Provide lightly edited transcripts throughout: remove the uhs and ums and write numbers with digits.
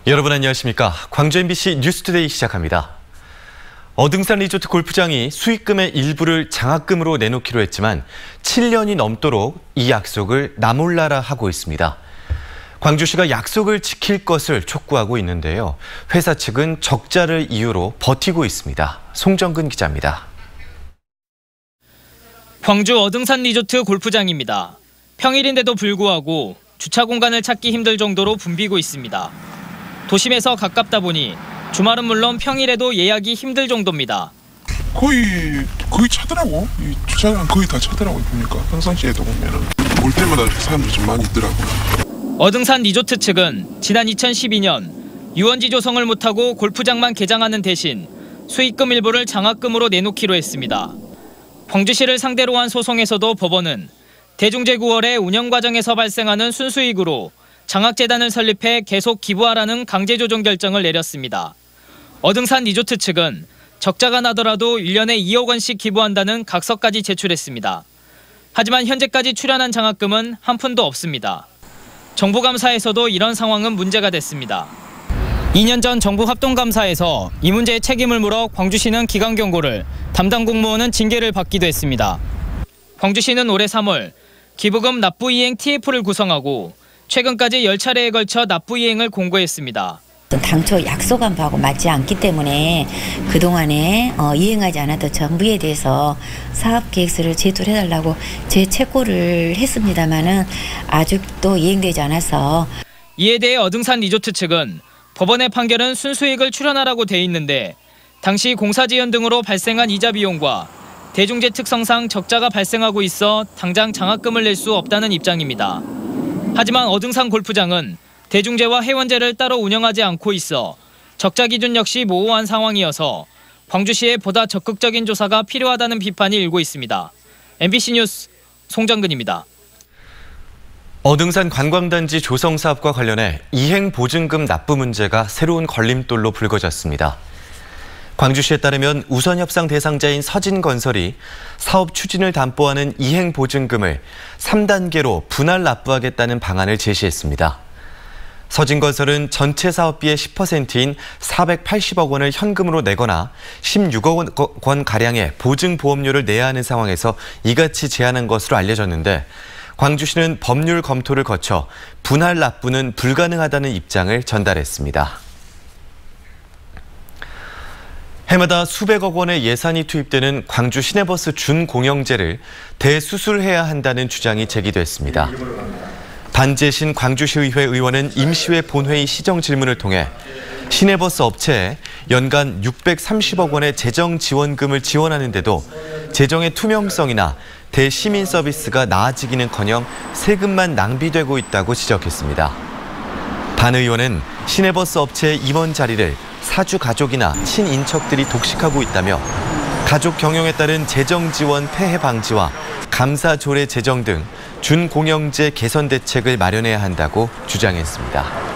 여러분 안녕하십니까? 광주 MBC 뉴스투데이 시작합니다. 어등산 리조트 골프장이 수익금의 일부를 장학금으로 내놓기로 했지만 7년이 넘도록 이 약속을 나몰라라 하고 있습니다. 광주시가 약속을 지킬 것을 촉구하고 있는데요. 회사 측은 적자를 이유로 버티고 있습니다. 송정근 기자입니다. 광주 어등산 리조트 골프장입니다. 평일인데도 불구하고 주차 공간을 찾기 힘들 정도로 붐비고 있습니다. 도심에서 가깝다 보니 주말은 물론 평일에도 예약이 힘들 정도입니다. 거의 차더라고. 이 주차장 거의 다 차더라고. 보니까 평상시에도 보면은 올 때마다 사람들이 좀 많이 있더라고요. 어등산 리조트 측은 지난 2012년 유원지 조성을 못하고 골프장만 개장하는 대신 수익금 일부를 장학금으로 내놓기로 했습니다. 광주시를 상대로 한 소송에서도 법원은 대중제 9월에 운영 과정에서 발생하는 순수익으로 장학재단을 설립해 계속 기부하라는 강제조정 결정을 내렸습니다. 어등산 리조트 측은 적자가 나더라도 1년에 2억 원씩 기부한다는 각서까지 제출했습니다. 하지만 현재까지 출연한 장학금은 한 푼도 없습니다. 정부감사에서도 이런 상황은 문제가 됐습니다. 2년 전 정부 합동감사에서 이 문제의 책임을 물어 광주시는 기강 경고를, 담당 공무원은 징계를 받기도 했습니다. 광주시는 올해 3월 기부금 납부이행 TF를 구성하고 최근까지 10차례에 걸쳐 납부이행을 공고했습니다. 당초 약속한 바하고 맞지 않기 때문에 그동안에 이행하지 않았던 정부에 대해서 사업계획서를 제출해달라고 재체코를 했습니다마는 아직도 이행되지 않아서. 이에 대해 어등산 리조트 측은 법원의 판결은 순수익을 출연하라고 돼 있는데 당시 공사지연 등으로 발생한 이자 비용과 대중제 특성상 적자가 발생하고 있어 당장 장학금을 낼 수 없다는 입장입니다. 하지만 어등산 골프장은 대중제와 해원제를 따로 운영하지 않고 있어 적자 기준 역시 모호한 상황이어서 광주시에 보다 적극적인 조사가 필요하다는 비판이 일고 있습니다. MBC 뉴스 송정근입니다. 어등산 관광단지 조성 사업과 관련해 이행보증금 납부 문제가 새로운 걸림돌로 불거졌습니다. 광주시에 따르면 우선협상 대상자인 서진건설이 사업 추진을 담보하는 이행보증금을 3단계로 분할 납부하겠다는 방안을 제시했습니다. 서진건설은 전체 사업비의 10%인 480억 원을 현금으로 내거나 16억 원가량의 보증보험료를 내야 하는 상황에서 이같이 제안한 것으로 알려졌는데 광주시는 법률 검토를 거쳐 분할 납부는 불가능하다는 입장을 전달했습니다. 해마다 수백억 원의 예산이 투입되는 광주 시내버스 준공영제를 대수술해야 한다는 주장이 제기됐습니다. 반재신 광주시의회 의원은 임시회 본회의 시정 질문을 통해 시내버스 업체에 연간 630억 원의 재정 지원금을 지원하는데도 재정의 투명성이나 대시민 서비스가 나아지기는커녕 세금만 낭비되고 있다고 지적했습니다. 반 의원은 시내버스 업체의 임원 자리를 사주 가족이나 친인척들이 독식하고 있다며 가족 경영에 따른 재정 지원 폐해 방지와 감사 조례 제정 등 준공영제 개선 대책을 마련해야 한다고 주장했습니다.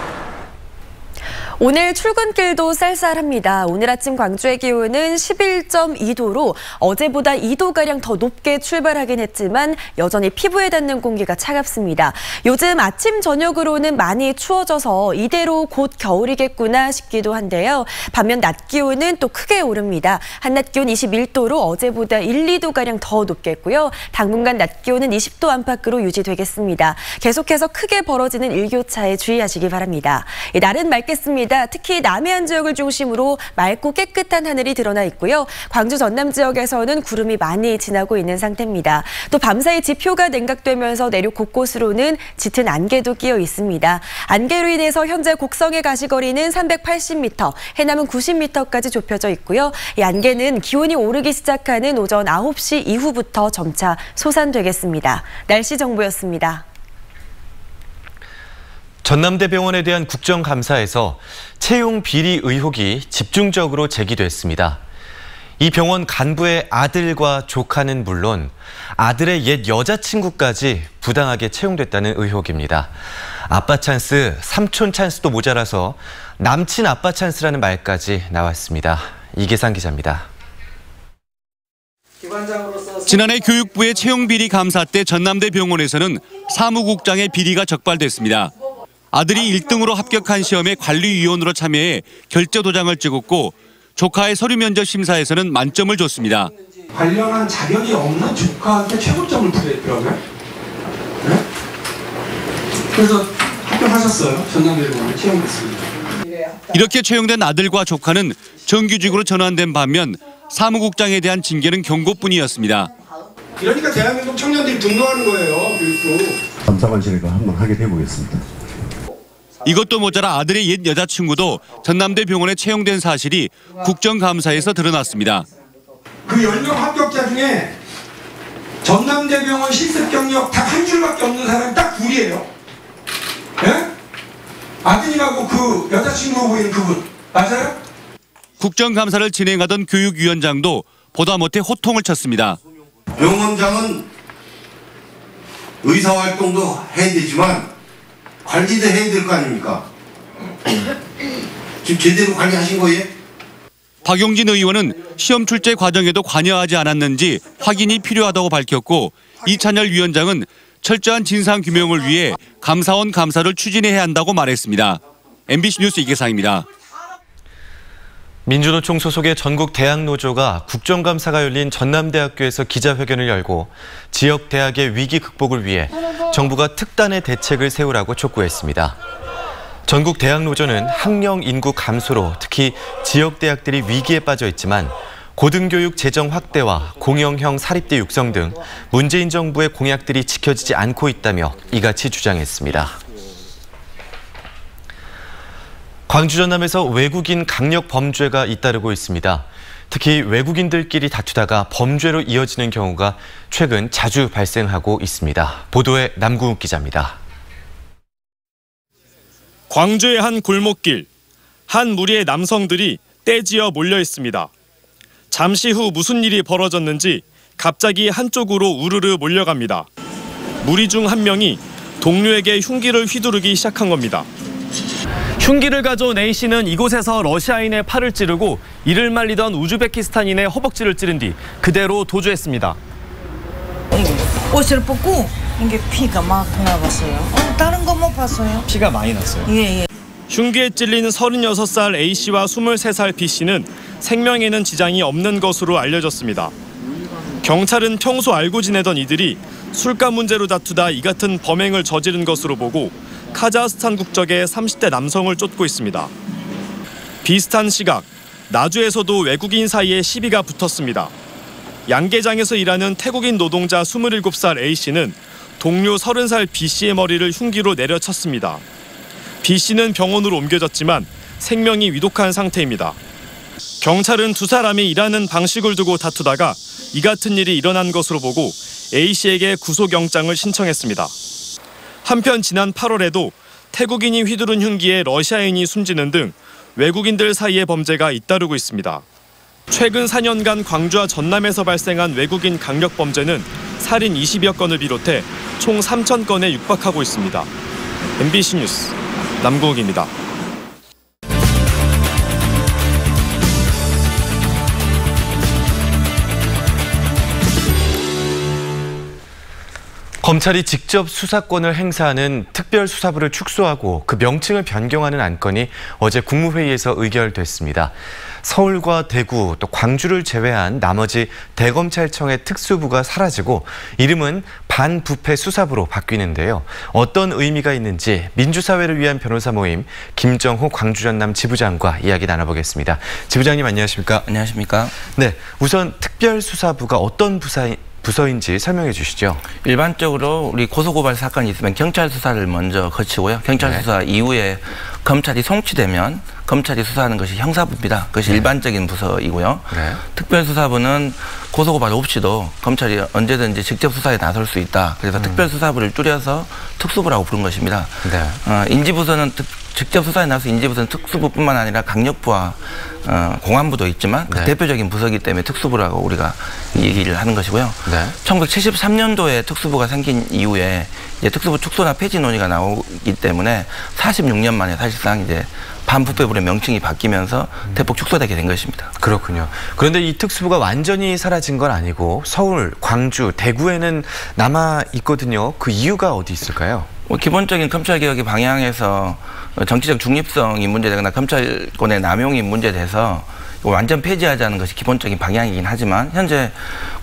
오늘 출근길도 쌀쌀합니다. 오늘 아침 광주의 기온은 11.2도로 어제보다 2도가량 더 높게 출발하긴 했지만 여전히 피부에 닿는 공기가 차갑습니다. 요즘 아침 저녁으로는 많이 추워져서 이대로 곧 겨울이겠구나 싶기도 한데요. 반면 낮 기온은 또 크게 오릅니다. 한낮 기온 21도로 어제보다 1, 2도가량 더 높겠고요. 당분간 낮 기온은 20도 안팎으로 유지되겠습니다. 계속해서 크게 벌어지는 일교차에 주의하시기 바랍니다. 날은 맑겠습니다. 특히 남해안 지역을 중심으로 맑고 깨끗한 하늘이 드러나 있고요. 광주 전남 지역에서는 구름이 많이 지나고 있는 상태입니다. 또 밤사이 지표가 냉각되면서 내륙 곳곳으로는 짙은 안개도 끼어 있습니다. 안개로 인해서 현재 곡성의 가시거리는 380m, 해남은 90m까지 좁혀져 있고요. 이 안개는 기온이 오르기 시작하는 오전 9시 이후부터 점차 소산되겠습니다. 날씨 정보였습니다. 전남대병원에 대한 국정감사에서 채용 비리 의혹이 집중적으로 제기됐습니다. 이 병원 간부의 아들과 조카는 물론 아들의 옛 여자친구까지 부당하게 채용됐다는 의혹입니다. 아빠 찬스, 삼촌 찬스도 모자라서 남친 아빠 찬스라는 말까지 나왔습니다. 이계상 기자입니다. 지난해 교육부의 채용 비리 감사 때 전남대 병원에서는 사무국장의 비리가 적발됐습니다. 아들이 1등으로 합격한 시험에 관리위원으로 참여해 결제 도장을 찍었고 조카의 서류 면접 심사에서는 만점을 줬습니다. 관련한 자격이 없는 조카한테 최고점을 부여했더라고요. 네? 그래서 합격하셨어요. 전남대병원에 채용됐습니다. 이렇게 채용된 아들과 조카는 정규직으로 전환된 반면 사무국장에 대한 징계는 경고뿐이었습니다. 이러니까 대한민국 청년들이 분노하는 거예요. 감사관실에가 한번 확인해 보겠습니다. 이것도 모자라 아들의 옛 여자친구도 전남대 병원에 채용된 사실이 국정감사에서 드러났습니다. 그 10명 합격자 중에 전남대병원 실습 경력 딱 한 줄밖에 없는 사람이 딱 둘이에요. 예? 아드님하고 그 여자친구 보이는 그분 맞아요? 국정감사를 진행하던 교육위원장도 보다 못해 호통을 쳤습니다. 병원장은 의사활동도 해야 되지만 관리도 해야 될 거 아닙니까? 지금 제대로 관리하신 거예요? 박용진 의원은 시험 출제 과정에도 관여하지 않았는지 확인이 필요하다고 밝혔고 이찬열 위원장은 철저한 진상규명을 위해 감사원 감사를 추진해야 한다고 말했습니다. MBC 뉴스 이계상입니다. 민주노총 소속의 전국 대학노조가 국정감사가 열린 전남대학교에서 기자회견을 열고 지역 대학의 위기 극복을 위해 정부가 특단의 대책을 세우라고 촉구했습니다. 전국 대학노조는 학령 인구 감소로 특히 지역 대학들이 위기에 빠져 있지만 고등교육 재정 확대와 공영형 사립대 육성 등 문재인 정부의 공약들이 지켜지지 않고 있다며 이같이 주장했습니다. 광주 전남에서 외국인 강력 범죄가 잇따르고 있습니다. 특히 외국인들끼리 다투다가 범죄로 이어지는 경우가 최근 자주 발생하고 있습니다. 보도에 남궁욱 기자입니다. 광주의 한 골목길, 한 무리의 남성들이 떼지어 몰려 있습니다. 잠시 후 무슨 일이 벌어졌는지 갑자기 한쪽으로 우르르 몰려갑니다. 무리 중 한 명이 동료에게 흉기를 휘두르기 시작한 겁니다. 흉기를 가져온 A씨는 이곳에서 러시아인의 팔을 찌르고 이를 말리던 우즈베키스탄인의 허벅지를 찌른 뒤 그대로 도주했습니다. 옷을 벗고 이게 피가 막 나왔어요. 다른 거 못 봤어요? 피가 많이 났어요. 예. 흉기에 찔린 36살 A씨와 23살 B씨는 생명에는 지장이 없는 것으로 알려졌습니다. 경찰은 평소 알고 지내던 이들이 술값 문제로 다투다 이 같은 범행을 저지른 것으로 보고 카자흐스탄 국적의 30대 남성을 쫓고 있습니다. 비슷한 시각, 나주에서도 외국인 사이에 시비가 붙었습니다. 양계장에서 일하는 태국인 노동자 27살 A씨는 동료 30살 B씨의 머리를 흉기로 내려쳤습니다. B씨는 병원으로 옮겨졌지만 생명이 위독한 상태입니다. 경찰은 두 사람이 일하는 방식을 두고 다투다가 이 같은 일이 일어난 것으로 보고 A씨에게 구속영장을 신청했습니다. 한편 지난 8월에도 태국인이 휘두른 흉기에 러시아인이 숨지는 등 외국인들 사이의 범죄가 잇따르고 있습니다. 최근 4년간 광주와 전남에서 발생한 외국인 강력 범죄는 살인 20여 건을 비롯해 총 3,000건에 육박하고 있습니다. MBC 뉴스 남궁욱입니다. 검찰이 직접 수사권을 행사하는 특별수사부를 축소하고 그 명칭을 변경하는 안건이 어제 국무회의에서 의결됐습니다. 서울과 대구 또 광주를 제외한 나머지 대검찰청의 특수부가 사라지고 이름은 반부패 수사부로 바뀌는데요. 어떤 의미가 있는지 민주사회를 위한 변호사 모임 김정호 광주 전남 지부장과 이야기 나눠보겠습니다. 지부장님 안녕하십니까? 안녕하십니까? 네, 우선 특별수사부가 어떤 부서인지 설명해 주시죠. 일반적으로 우리 고소고발 사건이 있으면 경찰 수사를 먼저 거치고요. 경찰 수사 이후에 검찰이 송치되면 검찰이 수사하는 것이 형사부입니다. 그것이 일반적인 부서이고요. 특별수사부는 고소고발 없이도 검찰이 언제든지 직접 수사에 나설 수 있다. 그래서 특별수사부를 줄여서 특수부라고 부른 것입니다. 인지부서는 직접 수사에 나서 인지부서는 특수부뿐만 아니라 강력부와 공안부도 있지만 그 대표적인 부서이기 때문에 특수부라고 우리가 얘기를 하는 것이고요. 1973년도에 특수부가 생긴 이후에 이제 특수부 축소나 폐지 논의가 나오기 때문에 46년 만에 사실상 이제 반부패부의 명칭이 바뀌면서 대폭 축소되게 된 것입니다. 그렇군요. 그런데 이 특수부가 완전히 사라진 건 아니고 서울, 광주, 대구에는 남아 있거든요. 그 이유가 어디 있을까요? 기본적인 검찰개혁의 방향에서 정치적 중립성이 문제되거나 검찰권의 남용이 문제돼서 완전 폐지하자는 것이 기본적인 방향이긴 하지만 현재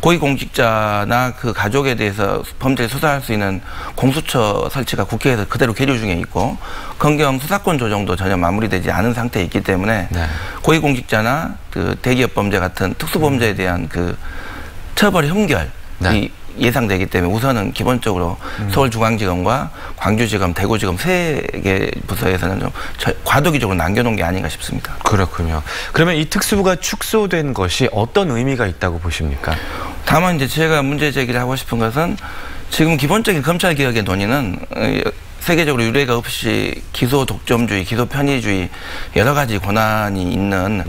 고위공직자나 그 가족에 대해서 범죄를 수사할 수 있는 공수처 설치가 국회에서 그대로 계류 중에 있고 검경 수사권 조정도 전혀 마무리되지 않은 상태에 있기 때문에 고위공직자나 그 대기업 범죄 같은 특수범죄에 대한 그 처벌 형결이 예상되기 때문에 우선은 기본적으로 서울중앙지검과 광주지검, 대구지검 3개 부서에서는 좀 과도기적으로 남겨놓은 게 아닌가 싶습니다. 그렇군요. 그러면 이 특수부가 축소된 것이 어떤 의미가 있다고 보십니까? 다만 이제 제가 문제 제기를 하고 싶은 것은 지금 기본적인 검찰개혁의 논의는 세계적으로 유례가 없이 기소 독점주의, 기소 편의주의 여러 가지 권한이 있는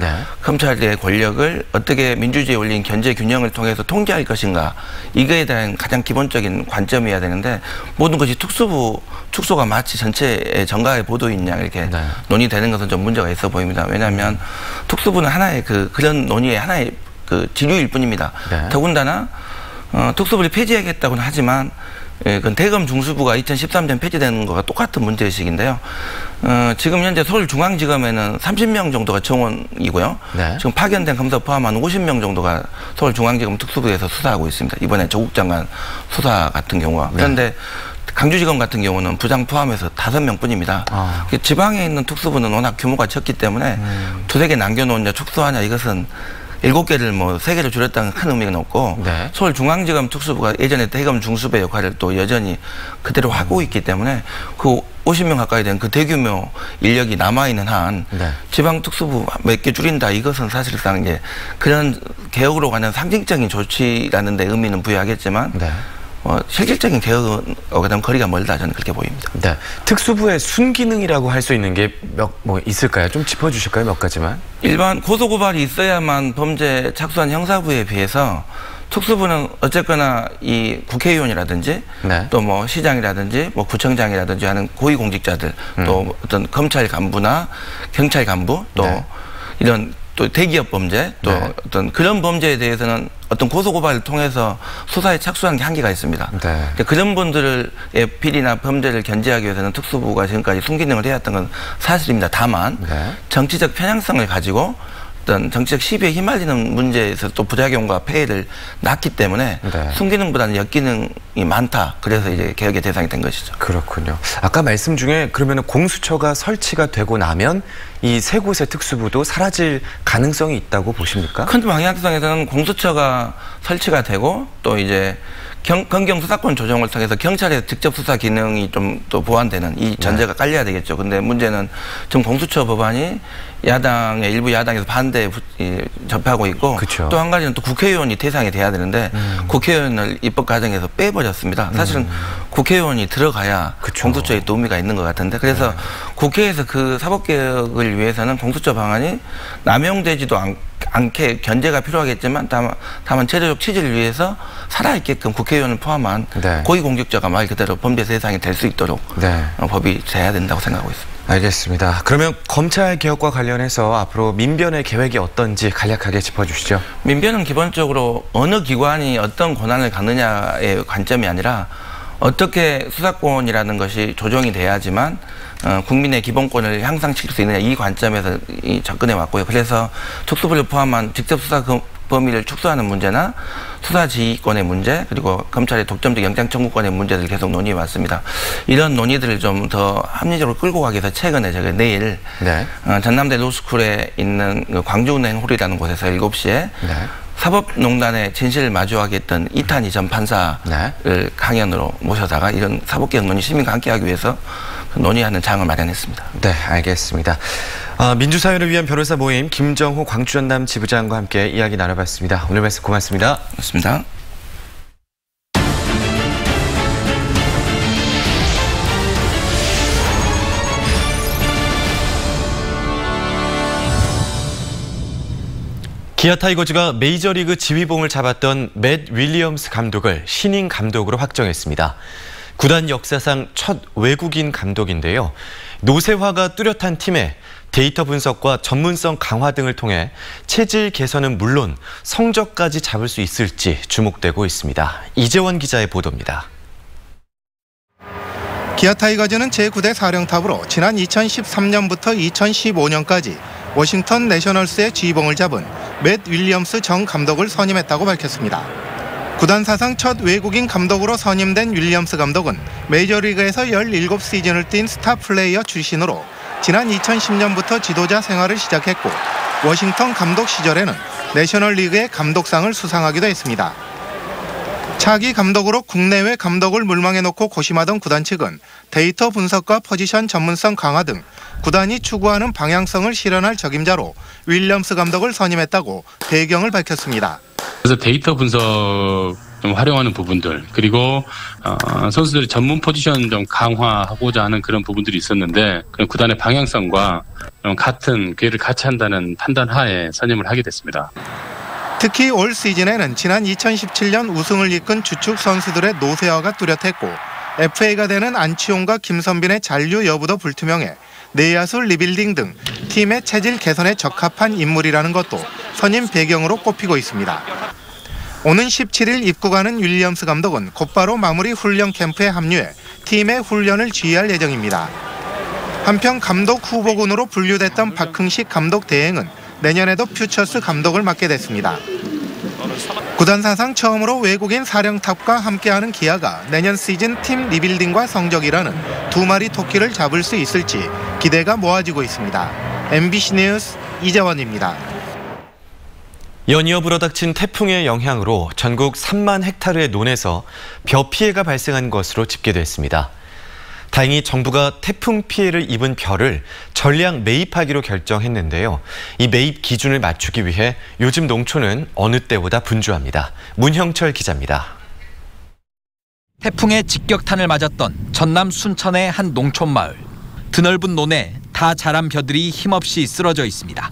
검찰의 권력을 어떻게 민주주의에 올린 견제 균형을 통해서 통제할 것인가 이거에 대한 가장 기본적인 관점이어야 되는데 모든 것이 특수부 축소가 마치 전체의 정가의 보도인 양 이렇게 논의되는 것은 좀 문제가 있어 보입니다. 왜냐하면 특수부는 하나의 그런 논의의 하나의 그 지류일 뿐입니다. 더군다나 특수부를 폐지하겠다고는 하지만 그건 대검 중수부가 2013년 폐지되는 것과 똑같은 문제의식인데요. 지금 현재 서울중앙지검에는 30명 정도가 정원이고요. 지금 파견된 검사 포함한 50명 정도가 서울중앙지검 특수부에서 수사하고 있습니다. 이번에 조국 장관 수사 같은 경우와. 그런데 강주지검 같은 경우는 부장 포함해서 5명 뿐입니다. 지방에 있는 특수부는 워낙 규모가 적기 때문에 두세 개 남겨놓냐 축소하냐 이것은 7개를 3개로 줄였다는 큰 의미는 없고 서울중앙지검 특수부가 예전에 대검 중수부의 역할을 또 여전히 그대로 하고 있기 때문에 그 50명 가까이 된 그 대규모 인력이 남아있는 한 지방 특수부 몇 개 줄인다 이것은 사실상 이제 그런 개혁으로 가는 상징적인 조치라는 데 의미는 부여하겠지만 실질적인 개혁은 거리가 멀다 저는 그렇게 보입니다. 특수부의 순기능이라고 할 수 있는 게 있을까요? 좀 짚어주실까요? 몇 가지만. 일반 고소고발이 있어야만 범죄에 착수한 형사부에 비해서 특수부는 어쨌거나 이 국회의원이라든지 또 시장이라든지 구청장이라든지 하는 고위공직자들 또 어떤 검찰 간부나 경찰 간부 또 이런 또 대기업 범죄 또 어떤 그런 범죄에 대해서는 어떤 고소고발을 통해서 수사에 착수하는 게 한계가 있습니다. 그런 분들의 비리나 범죄를 견제하기 위해서는 특수부가 지금까지 순기능을 해왔던 건 사실입니다. 다만 정치적 편향성을 가지고 어떤 정치적 시비에 휘말리는 문제에서 또 부작용과 폐해를 낳기 때문에 순기능보다는 역기능이 많다. 그래서 이제 개혁의 대상이 된 것이죠. 그렇군요. 아까 말씀 중에 그러면 공수처가 설치가 되고 나면 이 세 곳의 특수부도 사라질 가능성이 있다고 보십니까? 큰 방향성에서는 공수처가 설치가 되고 또 이제 검경 수사권 조정을 통해서 경찰의 직접 수사 기능이 좀 또 보완되는 이 전제가 깔려야 되겠죠. 근데 문제는 지금 공수처 법안이 일부 야당에서 반대에 접하고 있고 또 한 가지는 또 국회의원이 대상이 돼야 되는데 국회의원을 입법 과정에서 빼버렸습니다. 사실은 국회의원이 들어가야 공수처에 또 의미가 있는 것 같은데 그래서 국회에서 그 사법개혁을 위해서는 공수처 방안이 남용되지도 않게 견제가 필요하겠지만 다만 제도적 취지를 위해서 살아있게끔 국회의원을 포함한 고위공직자가 말 그대로 범죄 대상이 될 수 있도록 법이 돼야 된다고 생각하고 있습니다. 알겠습니다. 그러면 검찰 개혁과 관련해서 앞으로 민변의 계획이 어떤지 간략하게 짚어주시죠. 민변은 기본적으로 어느 기관이 어떤 권한을 갖느냐의 관점이 아니라 어떻게 수사권이라는 것이 조정이 돼야지만 국민의 기본권을 향상시킬 수 있느냐 이 관점에서 접근해 왔고요. 그래서 특수부를 포함한 직접 수사 범위를 축소하는 문제나 수사지휘권의 문제 그리고 검찰의 독점적 영장 청구권의 문제를 계속 논의해 왔습니다. 이런 논의들을 좀 더 합리적으로 끌고 가기 위해서 최근에 제가 내일 전남대 로스쿨에 있는 광주은행 홀이라는 곳에서 7시에 사법농단의 진실을 마주하겠던 이탄희 전 판사를 강연으로 모셔다가 이런 사법개혁 논의 시민과 함께하기 위해서 논의하는 장을 마련했습니다. 네, 알겠습니다. 민주사회를 위한 변호사 모임 김정호 광주전남 지부장과 함께 이야기 나눠봤습니다. 오늘 말씀 고맙습니다. 고맙습니다. 기아 타이거즈가 메이저리그 지휘봉을 잡았던 맷 윌리엄스 감독을 신인 감독으로 확정했습니다. 구단 역사상 첫 외국인 감독인데요. 노쇠화가 뚜렷한 팀에 데이터 분석과 전문성 강화 등을 통해 체질 개선은 물론 성적까지 잡을 수 있을지 주목되고 있습니다. 이재원 기자의 보도입니다. 기아 타이거즈는 제9대 사령탑으로 지난 2013년부터 2015년까지 워싱턴 내셔널스의 지휘봉을 잡은 맷 윌리엄스 전 감독을 선임했다고 밝혔습니다. 구단 사상 첫 외국인 감독으로 선임된 윌리엄스 감독은 메이저리그에서 17시즌을 뛴 스타 플레이어 출신으로 지난 2010년부터 지도자 생활을 시작했고 워싱턴 감독 시절에는 내셔널리그의 감독상을 수상하기도 했습니다. 차기 감독으로 국내외 감독을 물망해놓고 고심하던 구단 측은 데이터 분석과 포지션 전문성 강화 등 구단이 추구하는 방향성을 실현할 적임자로 윌리엄스 감독을 선임했다고 배경을 밝혔습니다. 그래서 데이터 분석 좀 활용하는 부분들, 그리고 선수들의 전문 포지션 좀 강화하고자 하는 그런 부분들이 있었는데 그런 구단의 방향성과 같은 기회를 같이 한다는 판단 하에 선임을 하게 됐습니다. 특히 올 시즌에는 지난 2017년 우승을 이끈 주축 선수들의 노쇠화가 뚜렷했고 FA가 되는 안치홍과 김선빈의 잔류 여부도 불투명해 내야수 리빌딩 등 팀의 체질 개선에 적합한 인물이라는 것도 선임 배경으로 꼽히고 있습니다. 오는 17일 입국하는 윌리엄스 감독은 곧바로 마무리 훈련 캠프에 합류해 팀의 훈련을 지휘할 예정입니다. 한편 감독 후보군으로 분류됐던 박흥식 감독 대행은 내년에도 퓨처스 감독을 맡게 됐습니다. 구단 사상 처음으로 외국인 사령탑과 함께하는 기아가 내년 시즌 팀 리빌딩과 성적이라는 두 마리 토끼를 잡을 수 있을지 기대가 모아지고 있습니다. MBC 뉴스 이재원입니다. 연이어 불어닥친 태풍의 영향으로 전국 3만 헥타르의 논에서 벼 피해가 발생한 것으로 집계됐습니다. 다행히 정부가 태풍 피해를 입은 벼를 전량 매입하기로 결정했는데요. 이 매입 기준을 맞추기 위해 요즘 농촌은 어느 때보다 분주합니다. 문형철 기자입니다. 태풍의 직격탄을 맞았던 전남 순천의 한 농촌 마을. 드넓은 논에 다 자란 벼들이 힘없이 쓰러져 있습니다.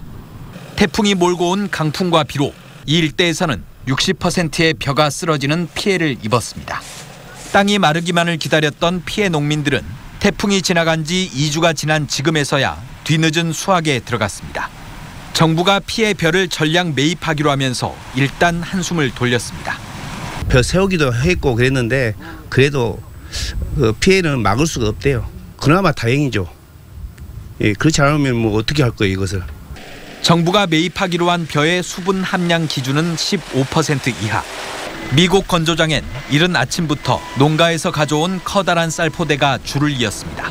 태풍이 몰고 온 강풍과 비로 이 일대에서는 60%의 벼가 쓰러지는 피해를 입었습니다. 땅이 마르기만을 기다렸던 피해 농민들은 태풍이 지나간 지 2주가 지난 지금에서야 뒤늦은 수확에 들어갔습니다. 정부가 피해 벼를 전량 매입하기로 하면서 일단 한숨을 돌렸습니다. 벼 세우기도 했고 그랬는데 그래도 피해는 막을 수가 없대요. 그나마 다행이죠. 그렇지 않으면 뭐 어떻게 할 거예요, 이것을. 정부가 매입하기로 한 벼의 수분 함량 기준은 15% 이하. 미국 건조장엔 이른 아침부터 농가에서 가져온 커다란 쌀포대가 줄을 이었습니다.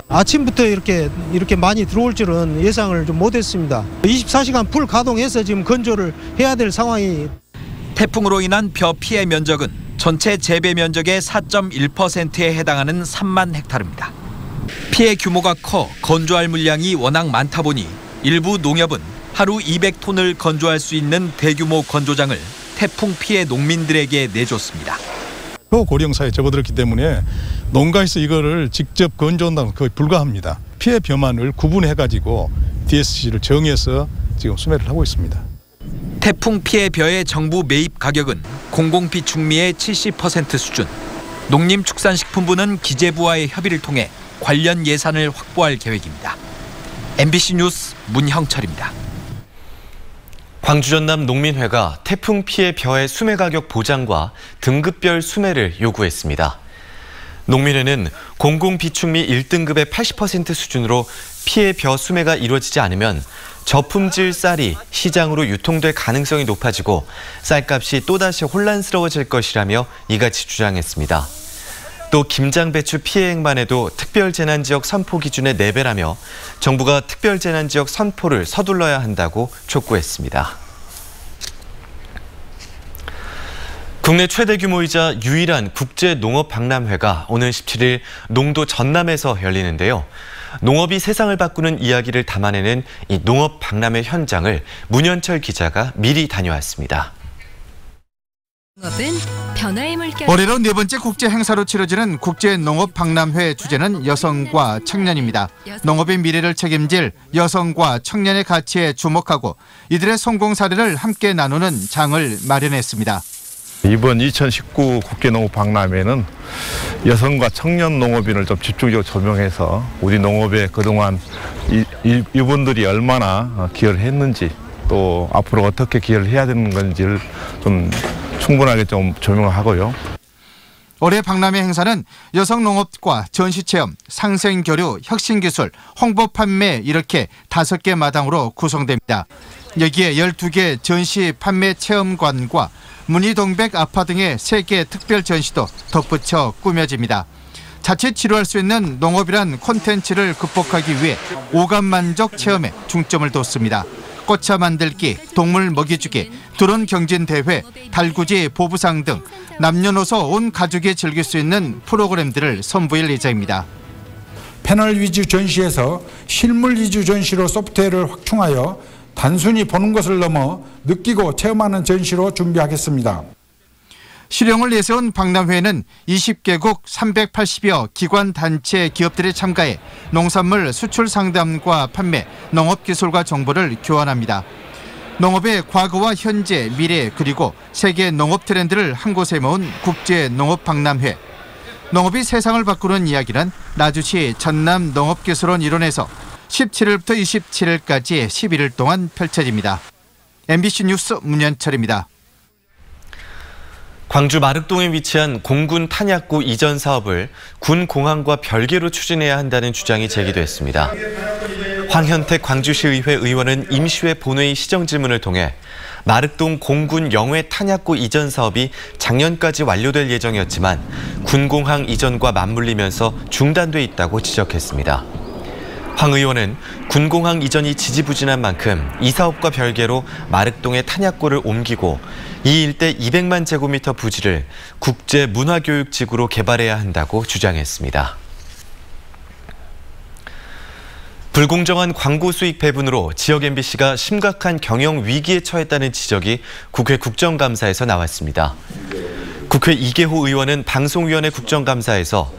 아침부터 이렇게 많이 들어올 줄은 예상을 좀 못했습니다. 24시간 풀 가동해서 지금 건조를 해야 될 상황이. 태풍으로 인한 벼 피해 면적은 전체 재배 면적의 4.1%에 해당하는 3만 헥타르입니다. 피해 규모가 커 건조할 물량이 워낙 많다 보니 일부 농협은 하루 200톤을 건조할 수 있는 대규모 건조장을 태풍 피해 농민들에게 내줬습니다. 고령사에 접어들었기 때문에 농가에서 이거를 직접 건조한다는 거의 불가합니다. 피해 벼만을 구분해가지고 DSC를 정해서 지금 수매를 하고 있습니다. 태풍 피해 벼의 정부 매입 가격은 공공비축미의 70% 수준. 농림축산식품부는 기재부와의 협의를 통해 관련 예산을 확보할 계획입니다. MBC 뉴스 문형철입니다. 광주 전남 농민회가 태풍 피해 벼의 수매 가격 보장과 등급별 수매를 요구했습니다. 농민회는 공공비축미 1등급의 80% 수준으로 피해 벼 수매가 이루어지지 않으면 저품질 쌀이 시장으로 유통될 가능성이 높아지고 쌀값이 또다시 혼란스러워질 것이라며 이같이 주장했습니다. 또 김장 배추 피해액만 해도 특별재난지역 선포 기준의 4배라며 정부가 특별재난지역 선포를 서둘러야 한다고 촉구했습니다. 국내 최대 규모이자 유일한 국제농업박람회가 오는 17일 농도 전남에서 열리는데요. 농업이 세상을 바꾸는 이야기를 담아내는 이 농업박람회 현장을 문현철 기자가 미리 다녀왔습니다. 올해로 4번째 국제 행사로 치러지는 국제농업박람회 주제는 여성과 청년입니다. 농업의 미래를 책임질 여성과 청년의 가치에 주목하고 이들의 성공 사례를 함께 나누는 장을 마련했습니다. 이번 2019 국제농업박람회는 여성과 청년 농업인을 좀 집중적으로 조명해서 우리 농업에 그동안 이분들이 얼마나 기여를 했는지 또 앞으로 어떻게 기여를 해야 되는 건지를 좀 충분하게 좀 조명을 하고요. 올해 박람회 행사는 여성농업과 전시체험, 상생교류, 혁신기술, 홍보 판매 이렇게 5개 마당으로 구성됩니다. 여기에 12개 전시 판매 체험관과 문희동백 아파 등의 3개 특별 전시도 덧붙여 꾸며집니다. 자칫 지루할 수 있는 농업이란 콘텐츠를 극복하기 위해 오감만족 체험에 중점을 뒀습니다. 꽃차 만들기, 동물 먹이주기, 드론 경진대회, 달구지 보부상 등 남녀노소 온 가족이 즐길 수 있는 프로그램들을 선보일 예정입니다. 패널 위주 전시에서 실물 위주 전시로 소프트웨어를 확충하여 단순히 보는 것을 넘어 느끼고 체험하는 전시로 준비하겠습니다. 실용을 내세운 박람회에는 20개국 380여 기관, 단체, 기업들이 참가해 농산물 수출 상담과 판매, 농업기술과 정보를 교환합니다. 농업의 과거와 현재, 미래 그리고 세계 농업 트렌드를 한 곳에 모은 국제농업박람회. 농업이 세상을 바꾸는 이야기는 나주시 전남농업기술원 일원에서 17일부터 27일까지 11일 동안 펼쳐집니다. MBC 뉴스 문현철입니다. 광주 마륵동에 위치한 공군 탄약고 이전 사업을 군 공항과 별개로 추진해야 한다는 주장이 제기됐습니다. 황현택 광주시의회 의원은 임시회 본회의 시정 질문을 통해 마륵동 공군 영해 탄약고 이전 사업이 작년까지 완료될 예정이었지만 군공항 이전과 맞물리면서 중단돼 있다고 지적했습니다. 황 의원은 군공항 이전이 지지부진한 만큼 이 사업과 별개로 마륵동의 탄약고를 옮기고 이 일대 200만 제곱미터 부지를 국제문화교육지구로 개발해야 한다고 주장했습니다. 불공정한 광고 수익 배분으로 지역 MBC가 심각한 경영 위기에 처했다는 지적이 국회 국정감사에서 나왔습니다. 국회 이계호 의원은 방송위원회 국정감사에서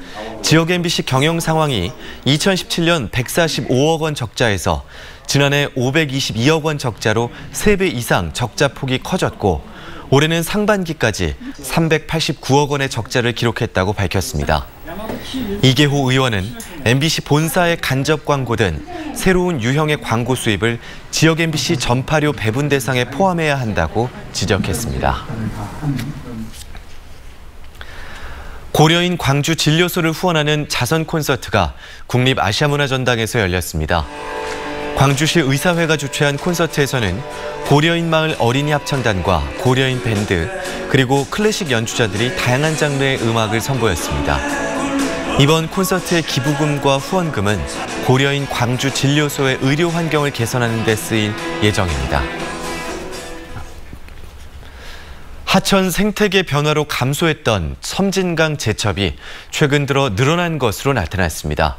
지역 MBC 경영 상황이 2017년 145억 원 적자에서 지난해 522억 원 적자로 3배 이상 적자 폭이 커졌고 올해는 상반기까지 389억 원의 적자를 기록했다고 밝혔습니다. 이계호 의원은 MBC 본사의 간접 광고 등 새로운 유형의 광고 수입을 지역 MBC 전파료 배분 대상에 포함해야 한다고 지적했습니다. 고려인 광주 진료소를 후원하는 자선 콘서트가 국립아시아문화전당에서 열렸습니다. 광주시 의사회가 주최한 콘서트에서는 고려인 마을 어린이 합창단과 고려인 밴드 그리고 클래식 연주자들이 다양한 장르의 음악을 선보였습니다. 이번 콘서트의 기부금과 후원금은 고려인 광주 진료소의 의료 환경을 개선하는 데 쓰일 예정입니다. 하천 생태계 변화로 감소했던 섬진강 제첩이 최근 들어 늘어난 것으로 나타났습니다.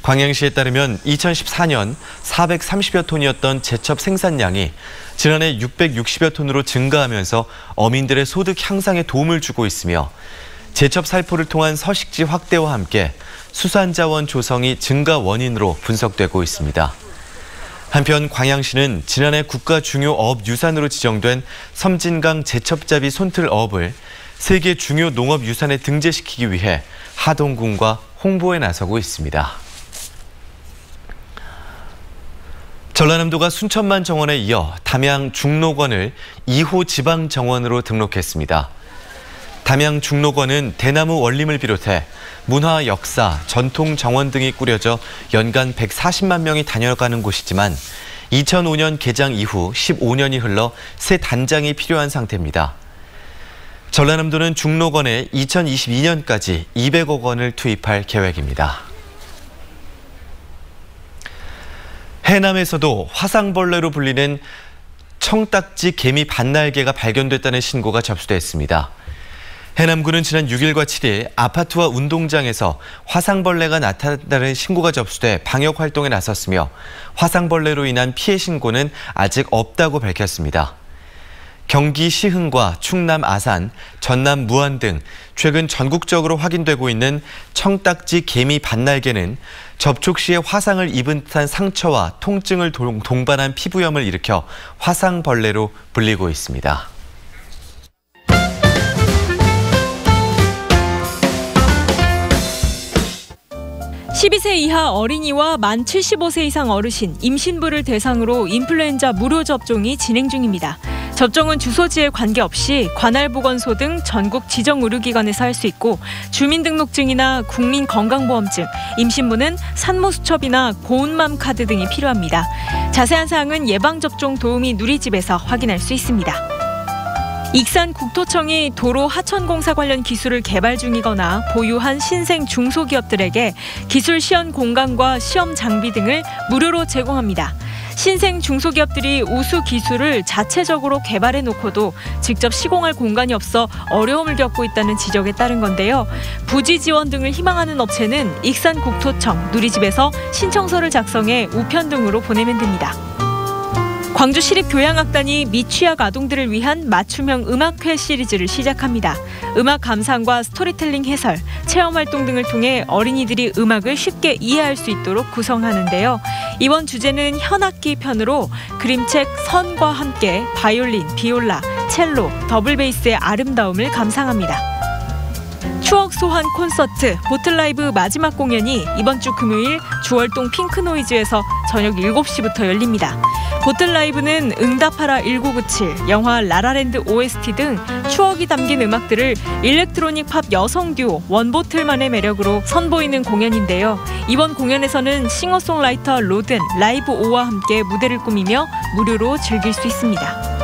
광양시에 따르면 2014년 430여 톤이었던 제첩 생산량이 지난해 660여 톤으로 증가하면서 어민들의 소득 향상에 도움을 주고 있으며 제첩 살포를 통한 서식지 확대와 함께 수산자원 조성이 증가 원인으로 분석되고 있습니다. 한편 광양시는 지난해 국가 중요 어업 유산으로 지정된 섬진강 제첩잡이 손틀 어업을 세계 중요 농업 유산에 등재시키기 위해 하동군과 홍보에 나서고 있습니다. 전라남도가 순천만 정원에 이어 담양 중록원을 2호 지방 정원으로 등록했습니다. 담양 중록원은 대나무 원림을 비롯해 문화, 역사, 전통 정원 등이 꾸려져 연간 140만 명이 다녀가는 곳이지만 2005년 개장 이후 15년이 흘러 새 단장이 필요한 상태입니다. 전라남도는 중록원에 2022년까지 200억 원을 투입할 계획입니다. 해남에서도 화상벌레로 불리는 청딱지 개미 반날개가 발견됐다는 신고가 접수됐습니다. 해남군은 지난 6일과 7일 아파트와 운동장에서 화상벌레가 나타났다는 신고가 접수돼 방역 활동에 나섰으며 화상벌레로 인한 피해 신고는 아직 없다고 밝혔습니다. 경기 시흥과 충남 아산, 전남 무안 등 최근 전국적으로 확인되고 있는 청딱지 개미 반날개는 접촉 시에 화상을 입은 듯한 상처와 통증을 동반한 피부염을 일으켜 화상벌레로 불리고 있습니다. 12세 이하 어린이와 만 75세 이상 어르신, 임신부를 대상으로 인플루엔자 무료 접종이 진행 중입니다. 접종은 주소지에 관계없이 관할보건소 등 전국 지정 의료기관에서 할 수 있고 주민등록증이나 국민건강보험증, 임신부는 산모수첩이나 고운맘 카드 등이 필요합니다. 자세한 사항은 예방접종 도우미 누리집에서 확인할 수 있습니다. 익산국토청이 도로 하천공사 관련 기술을 개발 중이거나 보유한 신생 중소기업들에게 기술 시연 공간과 시험 장비 등을 무료로 제공합니다. 신생 중소기업들이 우수 기술을 자체적으로 개발해 놓고도 직접 시공할 공간이 없어 어려움을 겪고 있다는 지적에 따른 건데요. 부지 지원 등을 희망하는 업체는 익산국토청 누리집에서 신청서를 작성해 우편 등으로 보내면 됩니다. 광주시립교향악단이 미취학 아동들을 위한 맞춤형 음악회 시리즈를 시작합니다. 음악 감상과 스토리텔링 해설, 체험활동 등을 통해 어린이들이 음악을 쉽게 이해할 수 있도록 구성하는데요. 이번 주제는 현악기 편으로 그림책 선과 함께 바이올린, 비올라, 첼로, 더블베이스의 아름다움을 감상합니다. 추억 소환 콘서트 보틀라이브 마지막 공연이 이번 주 금요일 주월동 핑크노이즈에서 저녁 7시부터 열립니다. 보틀라이브는 응답하라 1997, 영화 라라랜드 OST 등 추억이 담긴 음악들을 일렉트로닉 팝 여성 듀오 원보틀만의 매력으로 선보이는 공연인데요. 이번 공연에서는 싱어송라이터 로든, 라이브 오와 함께 무대를 꾸미며 무료로 즐길 수 있습니다.